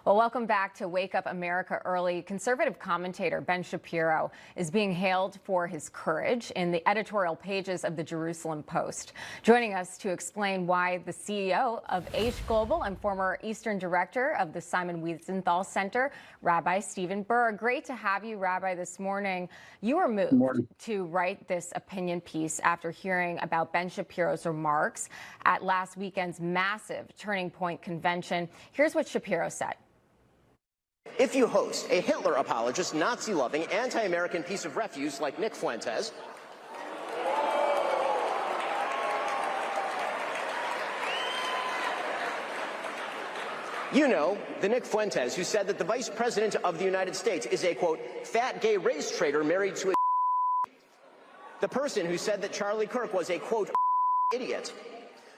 Well, welcome back to Wake Up America Early. Conservative commentator Ben Shapiro is being hailed for his courage in the editorial pages of the Jerusalem Post. Joining us to explain why the CEO of Aish Global and former Eastern Director of the Simon Wiesenthal Center, Rabbi Steven Burg. Great to have you, Rabbi, this morning. You were moved to write this opinion piece after hearing about Ben Shapiro's remarks at last weekend's massive Turning Point convention. Here's what Shapiro said. If you host a Hitler apologist, Nazi-loving, anti-American piece of refuse like Nick Fuentes, you know, the Nick Fuentes who said that the Vice President of the United States is a, quote, fat gay race traitor married to a the person who said that Charlie Kirk was a, quote, idiot.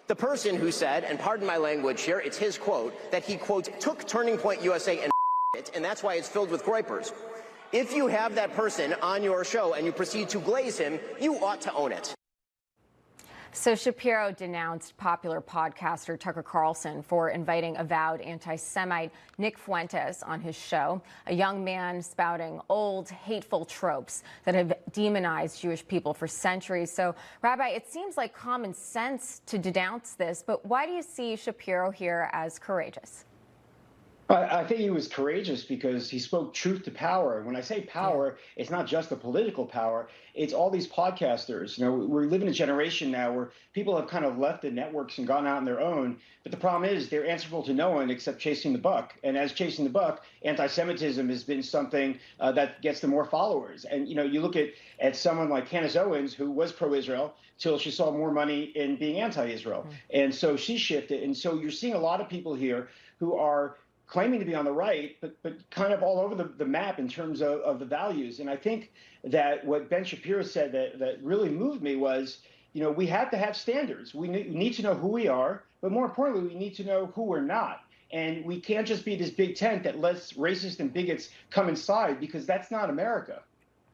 The person who said, and pardon my language here, it's his quote, that he, quote, took Turning Point USA and that's why it's filled with groypers. If you have that person on your show and you proceed to glaze him, you ought to own it. So Shapiro denounced popular podcaster Tucker Carlson for inviting avowed anti-Semite Nick Fuentes on his show, a young man spouting old, hateful tropes that have demonized Jewish people for centuries. So, Rabbi, it seems like common sense to denounce this, but why do you see Shapiro here as courageous? I think he was courageous because he spoke truth to power. And when I say power, it's not just the political power. It's all these podcasters. You know, we live in a generation now where people have kind of left the networks and gone out on their own. But the problem is they're answerable to no one except chasing the buck. And as chasing the buck, anti-Semitism has been something that gets them more followers. And, you know, you look at someone like Candace Owens, who was pro-Israel, till she saw more money in being anti-Israel. And so she shifted. And so you're seeing a lot of people here who are claiming to be on the right, but kind of all over the map in terms of the values. And I think that what Ben Shapiro said that really moved me was, you know, we have to have standards. We need to know who we are, but more importantly, we need to know who we're not. And we can't just be this big tent that lets racists and bigots come inside, because that's not America.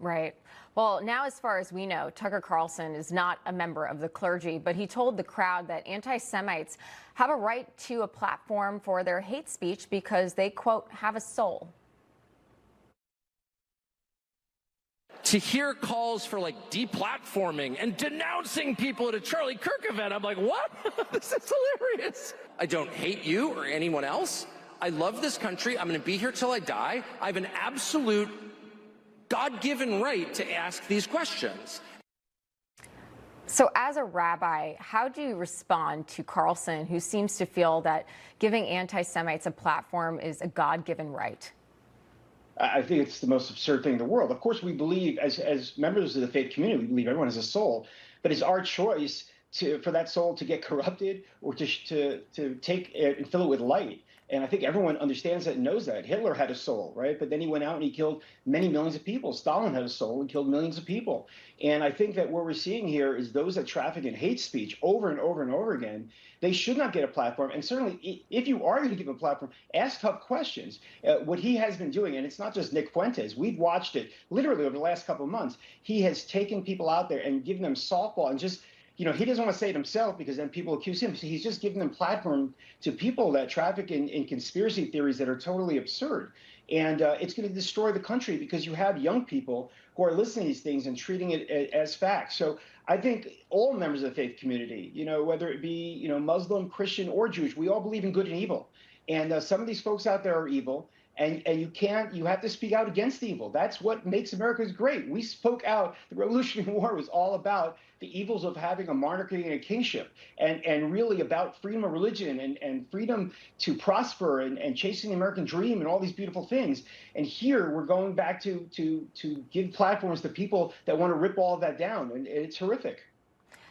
Right. Well, now, as far as we know, Tucker Carlson is not a member of the clergy, but he told the crowd that anti-Semites have a right to a platform for their hate speech because they, quote, have a soul. To hear calls for, like, deplatforming and denouncing people at a Charlie Kirk event, I'm like, what? This is hilarious. I don't hate you or anyone else. I love this country. I'm going to be here till I die. I have an absolute God-given right to ask these questions. So as a rabbi, how do you respond to Carlson, who seems to feel that giving anti-Semites a platform is a God-given right? I think it's the most absurd thing in the world. Of course, we believe, as members of the faith community, we believe everyone has a soul, but it's our choice for that soul to get corrupted or to take it and fill it with light. And I think everyone understands that and knows that. Hitler had a soul, right? But then he went out and he killed many millions of people. Stalin had a soul and killed millions of people. And I think that what we're seeing here is those that traffic in hate speech over and over and over again, they should not get a platform. And certainly, if you are going to give a platform, ask tough questions. What he has been doing, and it's not just Nick Fuentes, we've watched it literally over the last couple of months. He has taken people out there and given them softball and just, you know, he doesn't want to say it himself because then people accuse him. So he's just giving them platform to people that traffic in conspiracy theories that are totally absurd. And it's going to destroy the country because you have young people who are listening to these things and treating it as facts. So I think all members of the faith community, you know, whether it be, you know, Muslim, Christian, or Jewish, we all believe in good and evil. And some of these folks out there are evil. And you have to speak out against evil. That's what makes America great. We spoke out. The Revolutionary War was all about the evils of having a monarchy and a kingship, and really about freedom of religion and freedom to prosper and chasing the American dream and all these beautiful things. And here we're going back to give platforms to people that want to rip all of that down, and it's horrific.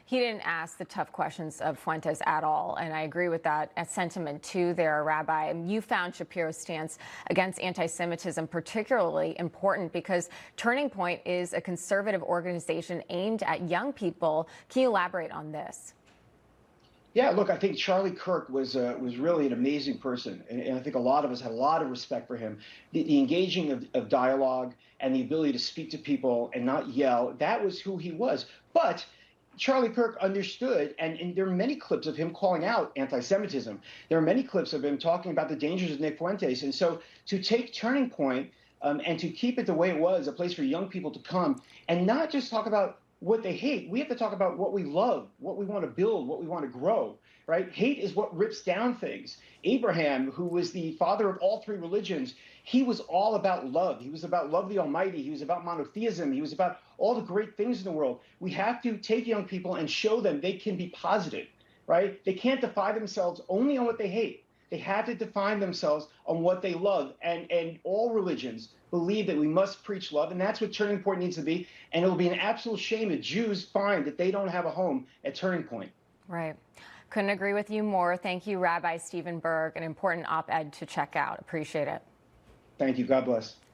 He didn't ask the tough questions of Fuentes at all, and I agree with that sentiment too there, Rabbi. You found Shapiro's stance against anti-Semitism particularly important because Turning Point is a conservative organization aimed at young people. Can you elaborate on this? Yeah, look, I think Charlie Kirk was really an amazing person, and I think a lot of us had a lot of respect for him. The engaging of dialogue and the ability to speak to people and not yell, that was who he was. But Charlie Kirk understood, and there are many clips of him calling out anti-Semitism. There are many clips of him talking about the dangers of Nick Fuentes. And so to take Turning Point and to keep it the way it was, a place for young people to come and not just talk about what they hate, we have to talk about what we love, what we want to build, what we want to grow, right? Hate is what rips down things. Abraham, who was the father of all three religions, he was all about love. He was about love of the Almighty. He was about monotheism. He was about all the great things in the world. We have to take young people and show them they can be positive, right? They can't define themselves only on what they hate. They have to define themselves on what they love. And all religions believe that we must preach love, and that's what Turning Point needs to be. And it will be an absolute shame if Jews find that they don't have a home at Turning Point. Right. Couldn't agree with you more. Thank you, Rabbi Steven Burg. An important op-ed to check out. Appreciate it. Thank you. God bless.